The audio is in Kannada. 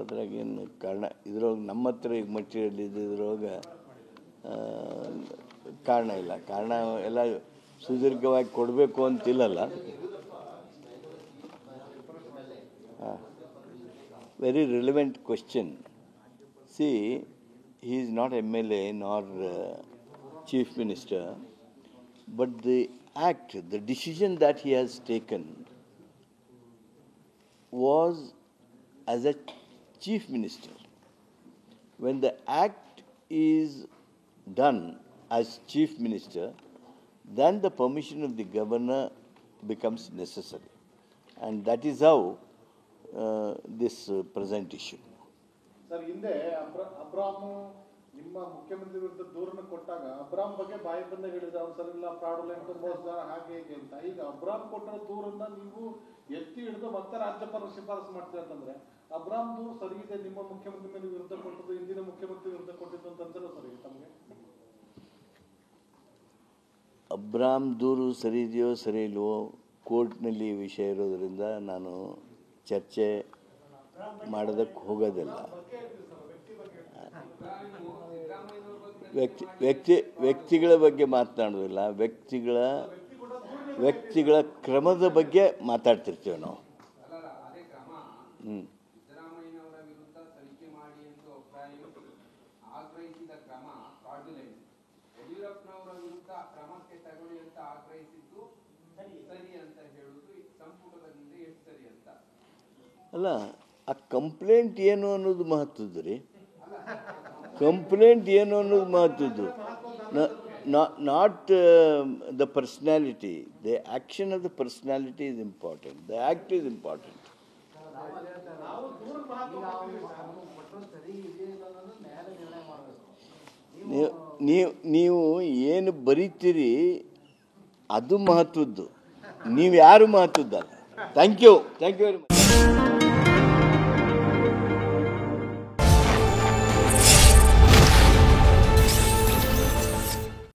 ಅದ್ರಾಗೇನು ಕಾರಣ ಇದ್ರೊಳಗೆ ನಮ್ಮ ಹತ್ರ ಈಗ ಮಟೀರಿಯಲ್ ಇದ್ರೊಳಗೆ ಕಾರಣ ಇಲ್ಲ. ಕಾರಣ ಎಲ್ಲ ಸುದೀರ್ಘವಾಗಿ ಕೊಡಬೇಕು ಅಂತಿಲ್ಲಲ್ಲ. Very relevant question. See, he is not MLA nor Chief Minister, but the act, the decision that he has taken was as a Chief Minister. When the act is done as Chief Minister, then the permission of the Governor becomes necessary. And that is how this present issue. Sir, ಹಿಂದೆ ಅಬ್ರಾಮ್ ನಿಮ್ಮ ಮುಖ್ಯಮಂತ್ರಿ ವಿರುದ್ಧ ದೂರನ್ನು ಕೊಟ್ಟಾಗ ಅಬ್ರಾಮ್ ಬಗ್ಗೆ ಬಾಯಿ ಬಂದ ಹೇಳಿದ ಅವ್ರು ಸರ್ ಇಲ್ಲ ಫ್ರಾಡುಲೆಂಟ್ ಮೋಸಗಾರ ಹಾಗೆ ಹೀಗೆ ಅಂತ. ಈಗ ಅಬ್ರಾಮ್ ಕೊಟ್ಟಿರೋ ದೂರನ್ನ ನೀವು ಎತ್ತಿ ಹಿಡಿದು ಮತ್ತೆ ರಾಜ್ಯಪಾಲರು ಶಿಫಾರಸು ಮಾಡ್ತೀರ ಅಂತಂದ್ರೆ ಅಬ್ರಾಮ್ ದೂರು ಸರಿ ಇದೆ, ನಿಮ್ಮ ಮುಖ್ಯಮಂತ್ರಿ ಮೇಲೆ ವಿರುದ್ಧ ಕೊಟ್ಟದ್ದು ಹಿಂದಿನ ಮುಖ್ಯಮಂತ್ರಿ ವಿರುದ್ಧ ಕೊಟ್ಟಿದ್ದು ಅಂತ ಅನ್ಸಲ್ಲ ಸರ್ ಈಗ ತಮಗೆ? ಅಬ್ರಾಮ್ ದೂರು ಸರಿ ಇದೆಯೋ ಸರಿ ಇಲ್ವೋ ಕೋರ್ಟ್ನಲ್ಲಿ ವಿಷಯ ಇರೋದರಿಂದ ನಾನು ಚರ್ಚೆ ಮಾಡೋದಕ್ಕೆ ಹೋಗೋದಿಲ್ಲ. ವ್ಯಕ್ತಿಗಳ ಬಗ್ಗೆ ಮಾತನಾಡೋದಿಲ್ಲ. ವ್ಯಕ್ತಿಗಳ ಕ್ರಮದ ಬಗ್ಗೆ ಮಾತಾಡ್ತಿರ್ತೀವಿ ನಾವು. ಅಲ್ಲ, ಆ ಕಂಪ್ಲೇಂಟ್ ಏನು ಅನ್ನೋದು ಮಹತ್ವದ್ದು ರೀ. ಕಂಪ್ಲೇಂಟ್ ಏನು ಅನ್ನೋದು ಮಹತ್ವದ್ದು, not the personality. The action of the personality is important, the act is important. ನೀವು ಏನು ಬರೀತೀರಿ ಅದು ಮಹತ್ವದ್ದು, ನೀವು ಯಾರು ಮಹತ್ವದ್ದಲ್ಲ. Thank you very much.